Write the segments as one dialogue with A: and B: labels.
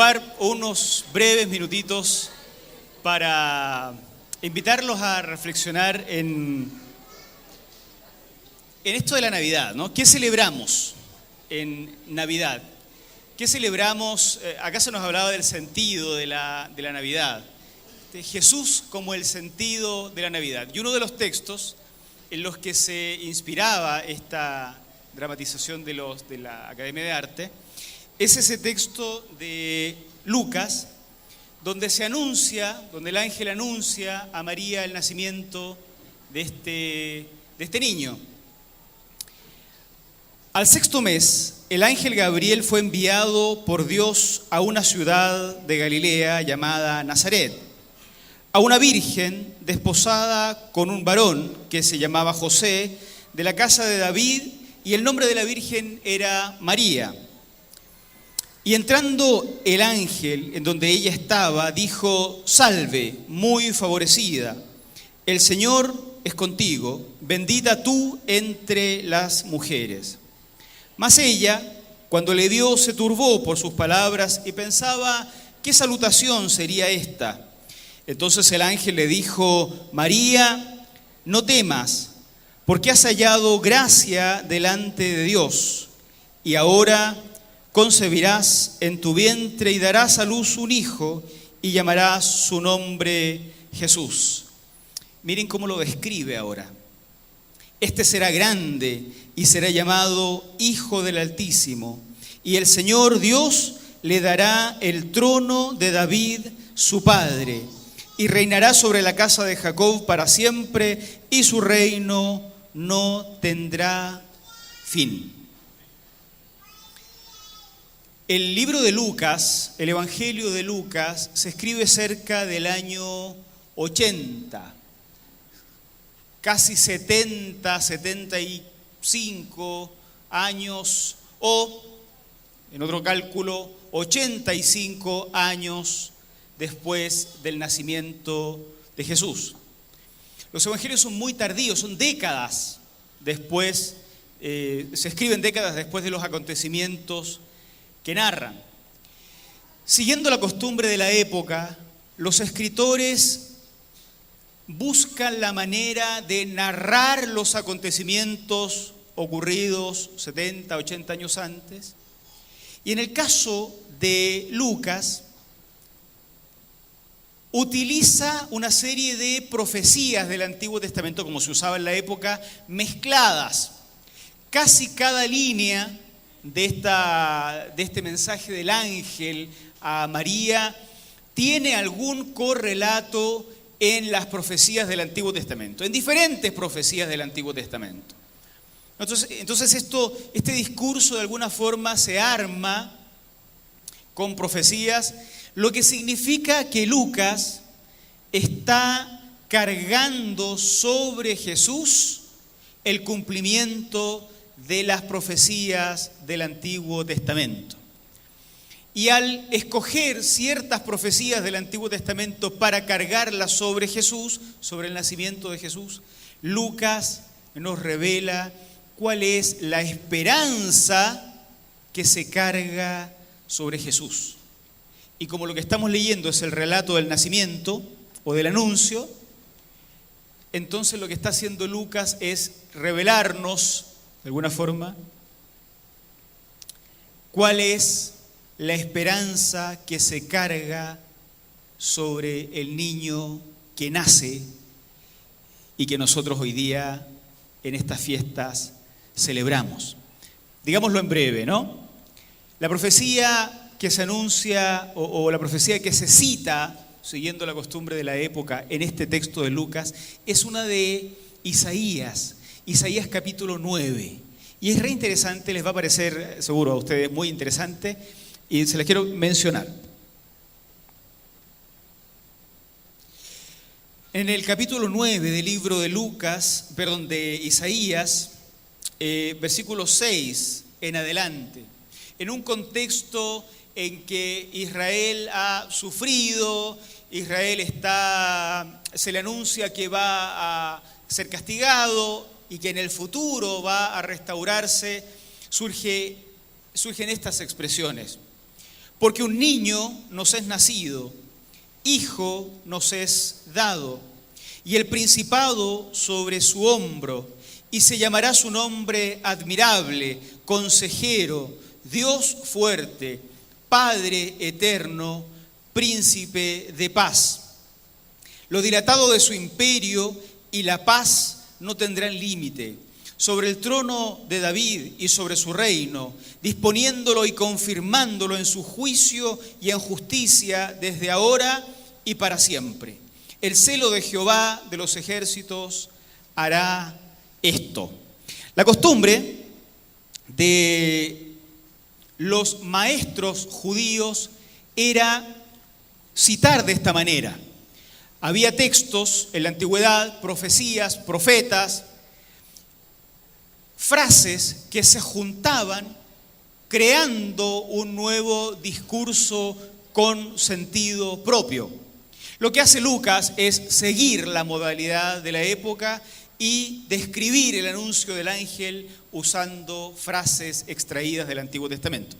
A: ocupar unos breves minutitos para invitarlos a reflexionar en esto de la Navidad, ¿no? ¿Qué celebramos en Navidad? ¿Qué celebramos? Acá se nos hablaba del sentido de la Navidad. Jesús como el sentido de la Navidad. Y uno de los textos en los que se inspiraba esta dramatización de la Academia de Arte es ese texto de Lucas, donde el ángel anuncia a María el nacimiento de este niño. Al sexto mes, el ángel Gabriel fue enviado por Dios a una ciudad de Galilea llamada Nazaret, a una virgen desposada con un varón que se llamaba José, de la casa de David, y el nombre de la virgen era María. Y entrando el ángel en donde ella estaba, dijo: «Salve, muy favorecida, el Señor es contigo, bendita tú entre las mujeres». Mas ella, cuando le vio, se turbó por sus palabras y pensaba: ¿qué salutación sería esta? Entonces el ángel le dijo: «María, no temas, porque has hallado gracia delante de Dios, y ahora concebirás en tu vientre y darás a luz un hijo, y llamarás su nombre Jesús». Miren cómo lo describe ahora. «Este será grande y será llamado Hijo del Altísimo, y el Señor Dios le dará el trono de David, su padre, y reinará sobre la casa de Jacob para siempre, y su reino no tendrá fin». El libro de Lucas, el Evangelio de Lucas, se escribe cerca del año 80, casi 75 años, o, en otro cálculo, 85 años después del nacimiento de Jesús. Los evangelios son muy tardíos, son décadas después, se escriben décadas después de los acontecimientos que narran. Siguiendo la costumbre de la época, los escritores buscan la manera de narrar los acontecimientos ocurridos 70, 80 años antes. Y en el caso de Lucas, utiliza una serie de profecías del Antiguo Testamento, como se usaba en la época, mezcladas. Casi cada línea de este mensaje del ángel a María tiene algún correlato en las profecías del Antiguo Testamento, en diferentes profecías del Antiguo Testamento. Entonces este discurso de alguna forma se arma con profecías, lo que significa que Lucas está cargando sobre Jesús el cumplimiento de las profecías del Antiguo Testamento. Y al escoger ciertas profecías del Antiguo Testamento para cargarlas sobre Jesús, sobre el nacimiento de Jesús, Lucas nos revela cuál es la esperanza que se carga sobre Jesús. Y como lo que estamos leyendo es el relato del nacimiento o del anuncio, entonces lo que está haciendo Lucas es revelarnos, de alguna forma, cuál es la esperanza que se carga sobre el niño que nace y que nosotros hoy día en estas fiestas celebramos. Digámoslo en breve, ¿no? La profecía que se anuncia o la profecía que se cita, siguiendo la costumbre de la época en este texto de Lucas, es una de Isaías capítulo 9. Y es re interesante, les va a parecer seguro a ustedes muy interesante, y se las quiero mencionar. En el capítulo 9 del libro de Isaías, versículo 6 en adelante, en un contexto en que Israel ha sufrido, se le anuncia que va a ser castigado y que en el futuro va a restaurarse, surgen estas expresiones. Porque un niño nos es nacido, hijo nos es dado, y el principado sobre su hombro, y se llamará su nombre admirable, consejero, Dios fuerte, Padre eterno, príncipe de paz. Lo dilatado de su imperio y la paz no tendrán límite sobre el trono de David y sobre su reino, disponiéndolo y confirmándolo en su juicio y en justicia desde ahora y para siempre. El celo de Jehová de los ejércitos hará esto. La costumbre de los maestros judíos era citar de esta manera. Había textos en la antigüedad, profecías, profetas, frases que se juntaban creando un nuevo discurso con sentido propio. Lo que hace Lucas es seguir la modalidad de la época y describir el anuncio del ángel usando frases extraídas del Antiguo Testamento.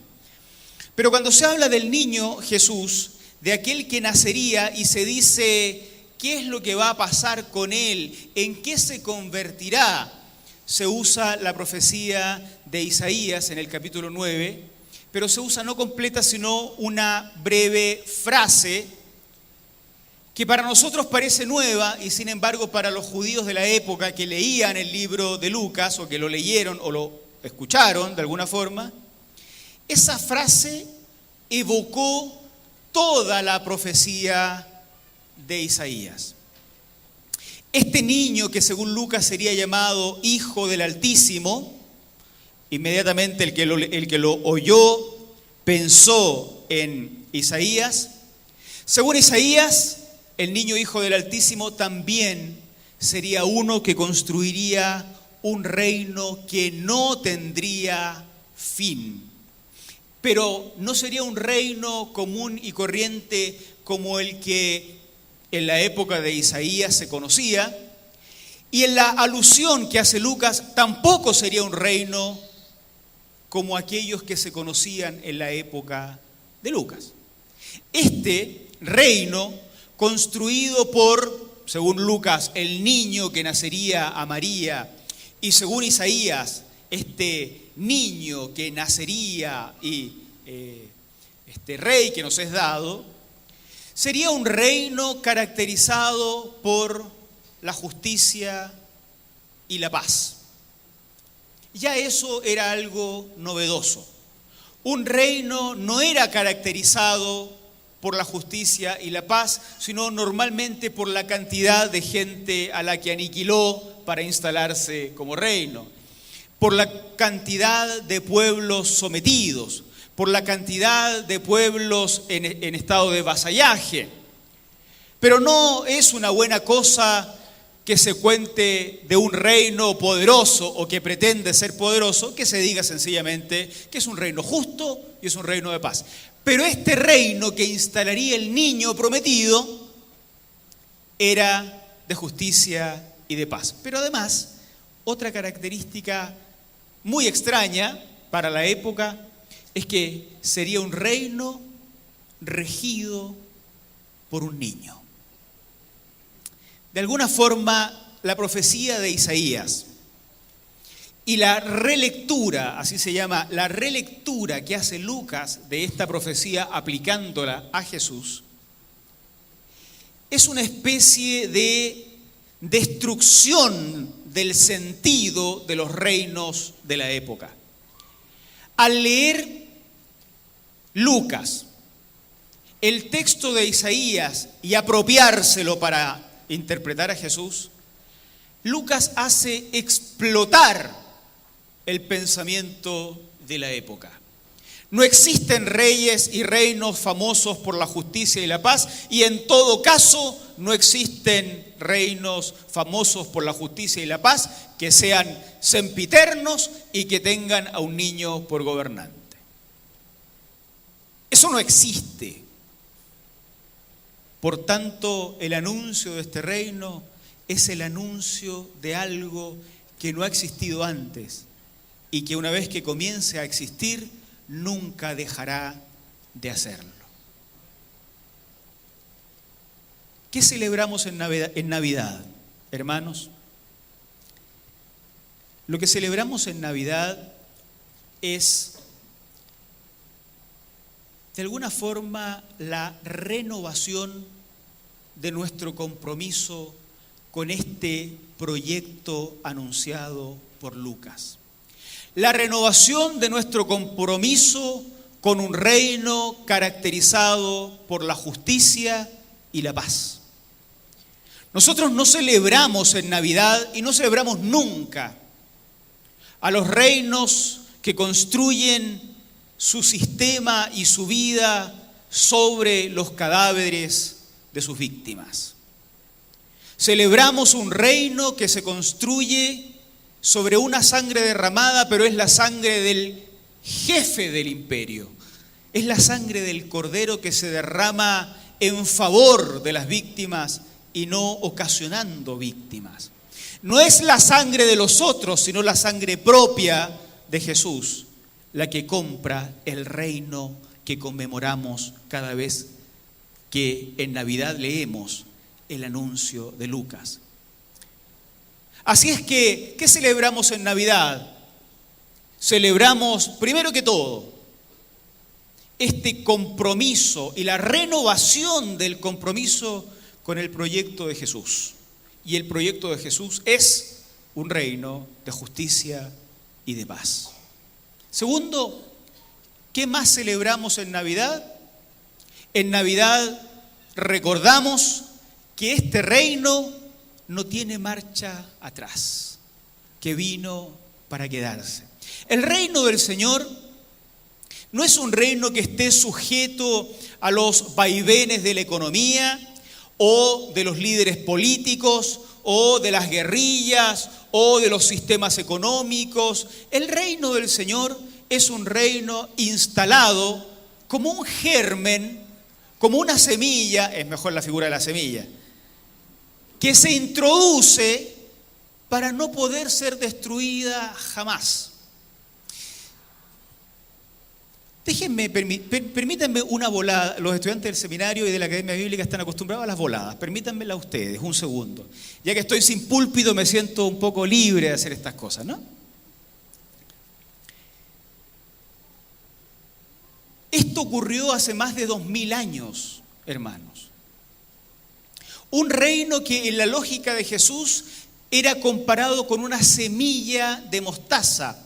A: Pero cuando se habla del niño Jesús, de aquel que nacería y se dice qué es lo que va a pasar con él, en qué se convertirá, se usa la profecía de Isaías en el capítulo 9, pero se usa no completa sino una breve frase que para nosotros parece nueva y sin embargo para los judíos de la época que leían el libro de Lucas o que lo leyeron o lo escucharon de alguna forma, esa frase evocó toda la profecía de Isaías. Este niño que según Lucas sería llamado Hijo del Altísimo, inmediatamente el que lo oyó pensó en Isaías. Según Isaías, el niño Hijo del Altísimo también sería uno que construiría un reino que no tendría fin. Pero no sería un reino común y corriente como el que en la época de Isaías se conocía, y en la alusión que hace Lucas tampoco sería un reino como aquellos que se conocían en la época de Lucas. Este reino, construido por, según Lucas, el niño que nacería a María, y según Isaías, este niño que nacería y este rey que nos es dado, sería un reino caracterizado por la justicia y la paz. Ya eso era algo novedoso. Un reino no era caracterizado por la justicia y la paz, sino normalmente por la cantidad de gente a la que aniquiló para instalarse como reino, por la cantidad de pueblos sometidos, por la cantidad de pueblos en estado de vasallaje. Pero no es una buena cosa que se cuente de un reino poderoso o que pretende ser poderoso, que se diga sencillamente que es un reino justo y es un reino de paz. Pero este reino que instalaría el niño prometido era de justicia y de paz. Pero además, otra característica muy extraña para la época es que sería un reino regido por un niño. De alguna forma, la profecía de Isaías y la relectura, así se llama, la relectura que hace Lucas de esta profecía aplicándola a Jesús, es una especie de destrucción del sentido de los reinos de la época. Al leer Lucas el texto de Isaías y apropiárselo para interpretar a Jesús, Lucas hace explotar el pensamiento de la época. No existen reyes y reinos famosos por la justicia y la paz, y en todo caso no existen reinos famosos por la justicia y la paz que sean sempiternos y que tengan a un niño por gobernante. Eso no existe. Por tanto, el anuncio de este reino es el anuncio de algo que no ha existido antes y que una vez que comience a existir, nunca dejará de hacerlo. ¿Qué celebramos en Navidad, hermanos? Lo que celebramos en Navidad es, de alguna forma, la renovación de nuestro compromiso con este proyecto anunciado por Lucas. La renovación de nuestro compromiso con un reino caracterizado por la justicia y la paz. Nosotros no celebramos en Navidad y no celebramos nunca a los reinos que construyen su sistema y su vida sobre los cadáveres de sus víctimas. Celebramos un reino que se construye sobre una sangre derramada, pero es la sangre del jefe del imperio. Es la sangre del Cordero que se derrama en favor de las víctimas y no ocasionando víctimas. No es la sangre de los otros, sino la sangre propia de Jesús, la que compra el reino que conmemoramos cada vez que en Navidad leemos el anuncio de Lucas. Así es que, ¿qué celebramos en Navidad? Celebramos, primero que todo, este compromiso y la renovación del compromiso con el proyecto de Jesús. Y el proyecto de Jesús es un reino de justicia y de paz. Segundo, ¿qué más celebramos en Navidad? En Navidad recordamos que este reino no tiene marcha atrás, que vino para quedarse. El reino del Señor no es un reino que esté sujeto a los vaivenes de la economía o de los líderes políticos o de las guerrillas o de los sistemas económicos. El reino del Señor es un reino instalado como un germen, como una semilla, es mejor la figura de la semilla, que se introduce para no poder ser destruida jamás. Permítanme una volada. Los estudiantes del seminario y de la Academia Bíblica están acostumbrados a las voladas. Permítanmela ustedes, un segundo. Ya que estoy sin púlpito, me siento un poco libre de hacer estas cosas, ¿no? Esto ocurrió hace más de 2000 años, hermanos. Un reino que en la lógica de Jesús era comparado con una semilla de mostaza.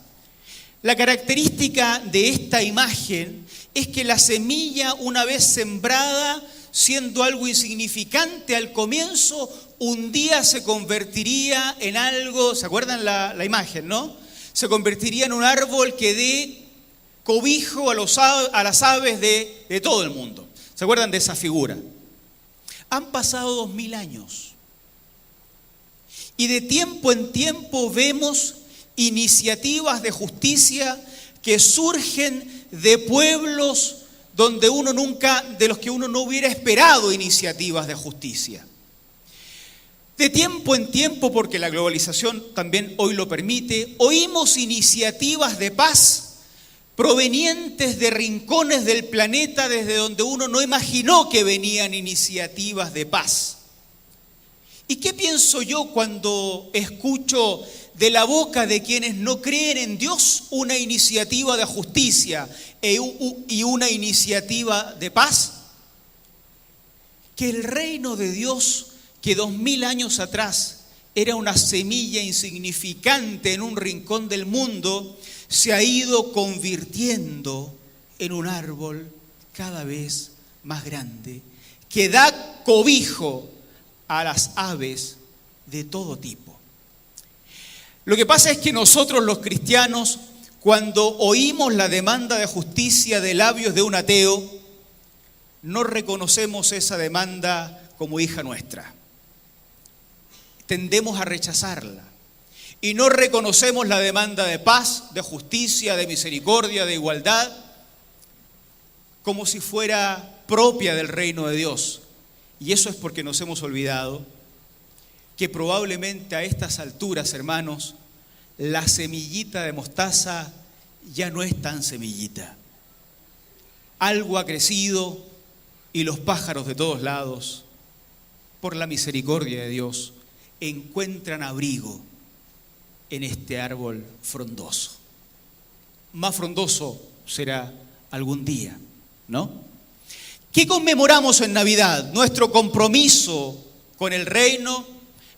A: La característica de esta imagen es que la semilla, una vez sembrada, siendo algo insignificante al comienzo, un día se convertiría en algo, ¿se acuerdan la imagen, no? Se convertiría en un árbol que dé cobijo a las aves de todo el mundo. ¿Se acuerdan de esa figura? Han pasado 2000 años y de tiempo en tiempo vemos iniciativas de justicia que surgen de pueblos de los que uno no hubiera esperado iniciativas de justicia. De tiempo en tiempo, porque la globalización también hoy lo permite, oímos iniciativas de paz provenientes de rincones del planeta desde donde uno no imaginó que venían iniciativas de paz. ¿Y qué pienso yo cuando escucho de la boca de quienes no creen en Dios una iniciativa de justicia y una iniciativa de paz? Que el reino de Dios, que 2000 años atrás era una semilla insignificante en un rincón del mundo, se ha ido convirtiendo en un árbol cada vez más grande, que da cobijo a las aves de todo tipo. Lo que pasa es que nosotros los cristianos, cuando oímos la demanda de justicia de labios de un ateo, no reconocemos esa demanda como hija nuestra. Tendemos a rechazarla. Y no reconocemos la demanda de paz, de justicia, de misericordia, de igualdad, como si fuera propia del reino de Dios. Y eso es porque nos hemos olvidado que probablemente a estas alturas, hermanos, la semillita de mostaza ya no es tan semillita. algo ha crecido y los pájaros de todos lados, por la misericordia de Dios, encuentran abrigo en este árbol frondoso. Más frondoso será algún día, ¿no? ¿Qué conmemoramos en Navidad? Nuestro compromiso con el reino,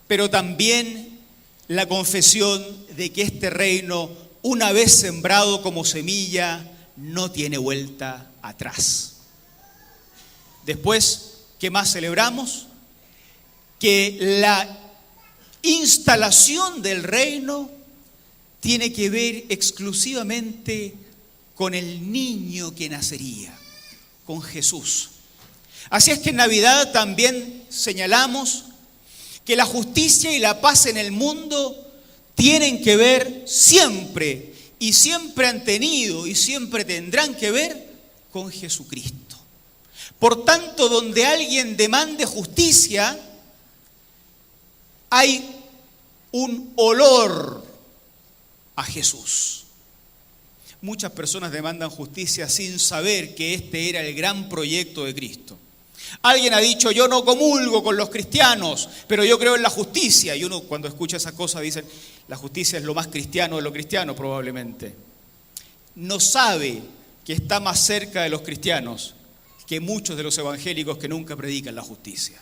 A: pero también la confesión de que este reino, una vez sembrado como semilla, no tiene vuelta atrás. Después, ¿qué más celebramos? Que la instalación del reino tiene que ver exclusivamente con el niño que nacería, con Jesús. Así es que en Navidad también señalamos que la justicia y la paz en el mundo tienen que ver siempre, y siempre han tenido y siempre tendrán que ver con Jesucristo. Por tanto, donde alguien demande justicia, hay un olor a Jesús. Muchas personas demandan justicia sin saber que este era el gran proyecto de Cristo. Alguien ha dicho, yo no comulgo con los cristianos, pero yo creo en la justicia. Y uno cuando escucha esas cosas dice, la justicia es lo más cristiano de lo cristiano probablemente. No sabe que está más cerca de los cristianos que muchos de los evangélicos que nunca predican la justicia.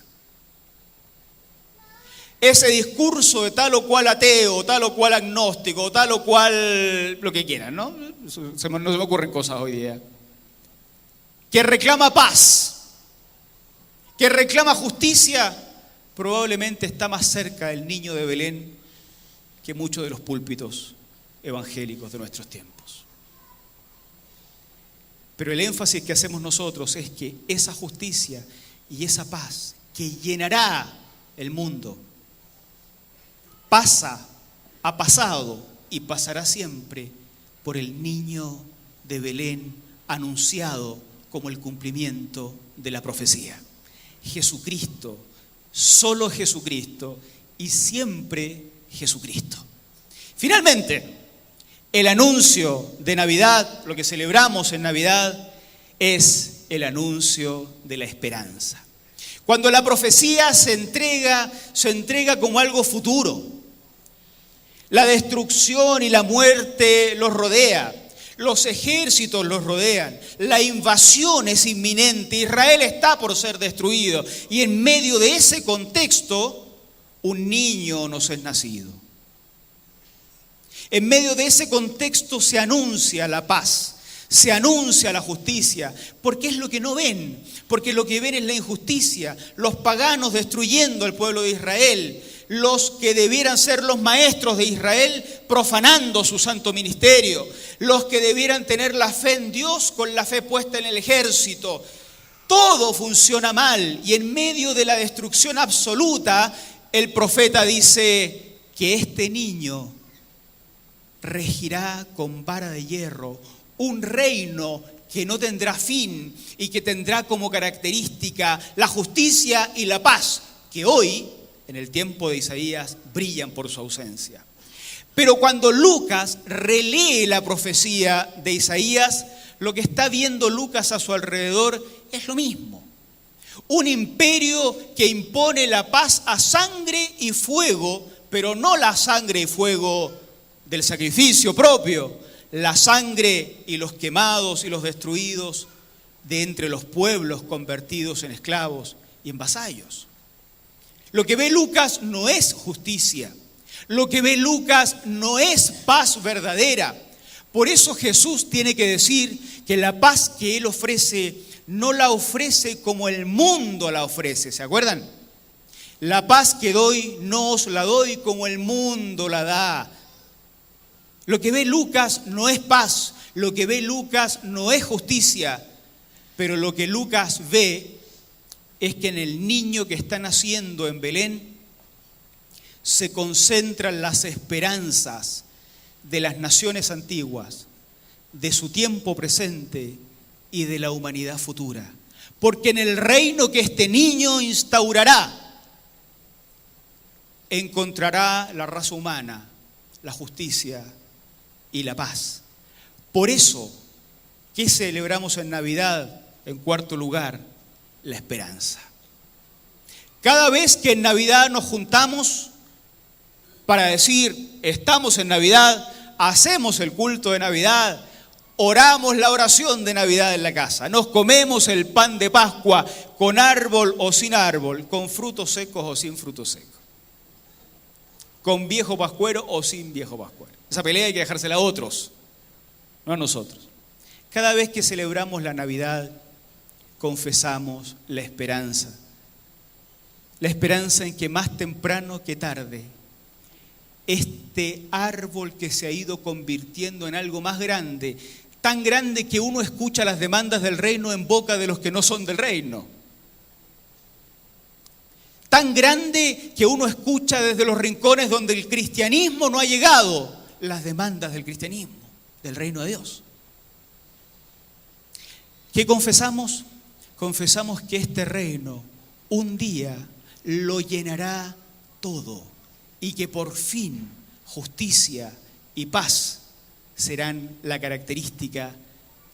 A: Ese discurso de tal o cual ateo, tal o cual agnóstico, tal o cual lo que quieran, ¿no? No se me ocurren cosas hoy día. Que reclama paz, que reclama justicia, probablemente está más cerca del niño de Belén que muchos de los púlpitos evangélicos de nuestros tiempos. Pero el énfasis que hacemos nosotros es que esa justicia y esa paz que llenará el mundo ha pasado y pasará siempre por el niño de Belén anunciado como el cumplimiento de la profecía. Jesucristo, solo Jesucristo y siempre Jesucristo. Finalmente, el anuncio de Navidad, lo que celebramos en Navidad, es el anuncio de la esperanza. Cuando la profecía se entrega como algo futuro. La destrucción y la muerte los rodea, los ejércitos los rodean, la invasión es inminente, Israel está por ser destruido y en medio de ese contexto un niño nos es nacido. En medio de ese contexto se anuncia la paz, se anuncia la justicia, porque es lo que no ven, porque lo que ven es la injusticia, los paganos destruyendo al pueblo de Israel, los que debieran ser los maestros de Israel profanando su santo ministerio, los que debieran tener la fe en Dios con la fe puesta en el ejército. Todo funciona mal y en medio de la destrucción absoluta, el profeta dice que este niño regirá con vara de hierro un reino que no tendrá fin y que tendrá como característica la justicia y la paz, que hoy, en el tiempo de Isaías, brillan por su ausencia. Pero cuando Lucas relee la profecía de Isaías, lo que está viendo Lucas a su alrededor es lo mismo. Un imperio que impone la paz a sangre y fuego, pero no la sangre y fuego del sacrificio propio, la sangre y los quemados y los destruidos de entre los pueblos convertidos en esclavos y en vasallos. Lo que ve Lucas no es justicia, lo que ve Lucas no es paz verdadera. Por eso Jesús tiene que decir que la paz que Él ofrece no la ofrece como el mundo la ofrece, ¿se acuerdan? La paz que doy no os la doy como el mundo la da. Lo que ve Lucas no es paz, lo que ve Lucas no es justicia, pero lo que Lucas ve es que en el niño que está naciendo en Belén se concentran las esperanzas de las naciones antiguas, de su tiempo presente y de la humanidad futura. Porque en el reino que este niño instaurará, encontrará la raza humana, la justicia y la paz. Por eso ¿Qué celebramos en Navidad? En cuarto lugar, la esperanza. Cada vez que en Navidad nos juntamos para decir, estamos en Navidad, hacemos el culto de Navidad, oramos la oración de Navidad en la casa, nos comemos el pan de Pascua con árbol o sin árbol, con frutos secos o sin frutos secos, con viejo pascuero o sin viejo pascuero. Esa pelea hay que dejársela a otros, no a nosotros. Cada vez que celebramos la Navidad, confesamos la esperanza en que más temprano que tarde, este árbol que se ha ido convirtiendo en algo más grande, tan grande que uno escucha las demandas del reino en boca de los que no son del reino, tan grande que uno escucha desde los rincones donde el cristianismo no ha llegado, las demandas del cristianismo, del reino de Dios. ¿Qué confesamos? Confesamos que este reino un día lo llenará todo y que por fin justicia y paz serán la característica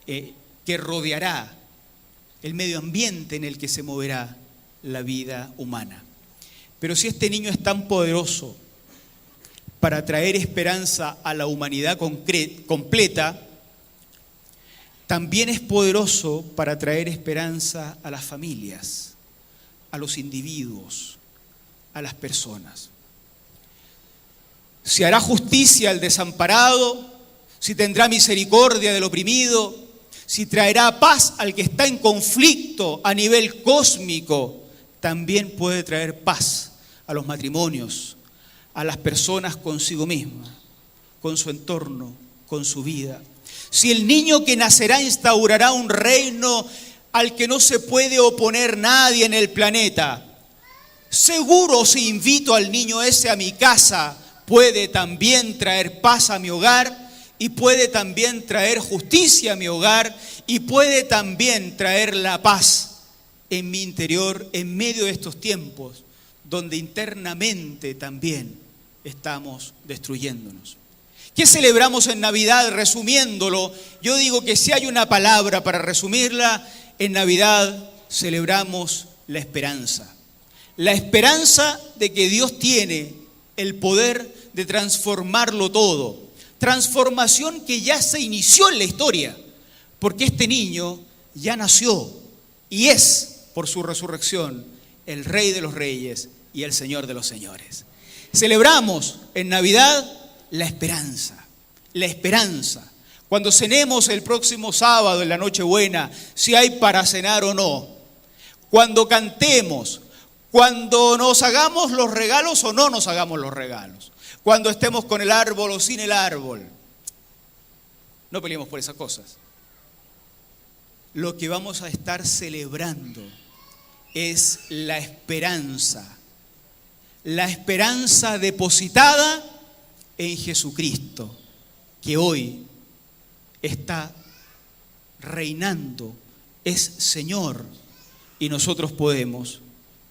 A: que rodeará el medio ambiente en el que se moverá la vida humana. Pero si este niño es tan poderoso para traer esperanza a la humanidad completa, también es poderoso para traer esperanza a las familias, a los individuos, a las personas. Si hará justicia al desamparado, si tendrá misericordia del oprimido, si traerá paz al que está en conflicto a nivel cósmico, también puede traer paz a los matrimonios, a las personas consigo mismas, con su entorno, con su vida. Si el niño que nacerá instaurará un reino al que no se puede oponer nadie en el planeta, seguro si invito al niño ese a mi casa, puede también traer paz a mi hogar y puede también traer justicia a mi hogar y puede también traer la paz en mi interior en medio de estos tiempos donde internamente también estamos destruyéndonos. ¿Qué celebramos en Navidad? Resumiéndolo, yo digo que si hay una palabra para resumirla, en Navidad celebramos la esperanza. La esperanza de que Dios tiene el poder de transformarlo todo. Transformación que ya se inició en la historia, porque este niño ya nació y es, por su resurrección, el Rey de los Reyes y el Señor de los Señores. Celebramos en Navidad la esperanza, la esperanza. Cuando cenemos el próximo sábado en la Nochebuena, si hay para cenar o no, cuando cantemos, cuando nos hagamos los regalos o no nos hagamos los regalos, cuando estemos con el árbol o sin el árbol, no peleemos por esas cosas. Lo que vamos a estar celebrando es la esperanza depositada en Jesucristo, que hoy está reinando, es Señor, y nosotros podemos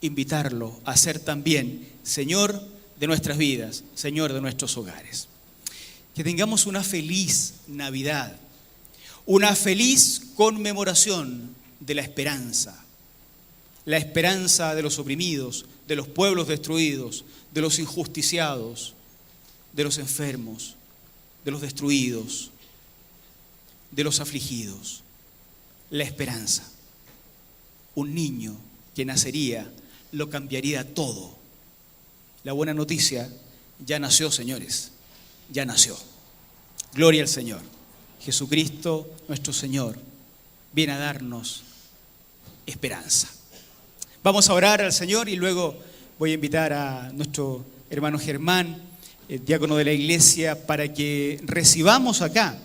A: invitarlo a ser también Señor de nuestras vidas, Señor de nuestros hogares. Que tengamos una feliz Navidad, una feliz conmemoración de la esperanza de los oprimidos, de los pueblos destruidos, de los injusticiados, de los enfermos, de los destruidos, de los afligidos. La esperanza. Un niño que nacería lo cambiaría todo. La buena noticia, ya nació, señores, ya nació. Gloria al Señor. Jesucristo, nuestro Señor, viene a darnos esperanza. Vamos a orar al Señor y luego voy a invitar a nuestro hermano Germán, el diácono de la iglesia, para que recibamos acá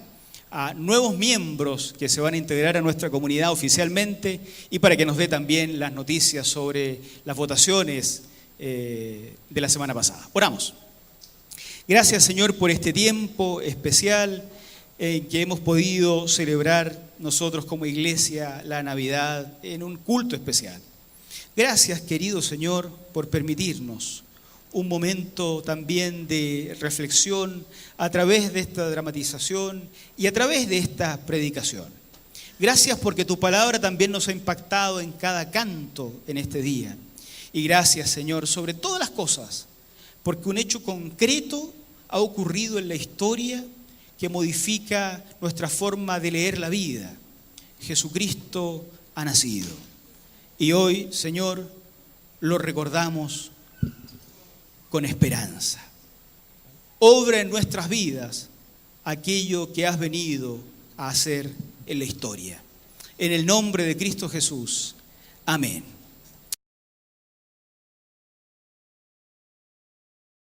A: a nuevos miembros que se van a integrar a nuestra comunidad oficialmente y para que nos dé también las noticias sobre las votaciones de la semana pasada. Oramos. Gracias, Señor, por este tiempo especial en que hemos podido celebrar nosotros como iglesia la Navidad en un culto especial. Gracias, querido Señor, por permitirnos un momento también de reflexión a través de esta dramatización y a través de esta predicación. Gracias porque tu palabra también nos ha impactado en cada canto en este día. Y gracias, Señor, sobre todas las cosas, porque un hecho concreto ha ocurrido en la historia que modifica nuestra forma de leer la vida. Jesucristo ha nacido. Y hoy, Señor, lo recordamos con esperanza. Obra en nuestras vidas aquello que has venido a hacer en la historia. En el nombre de Cristo Jesús. Amén.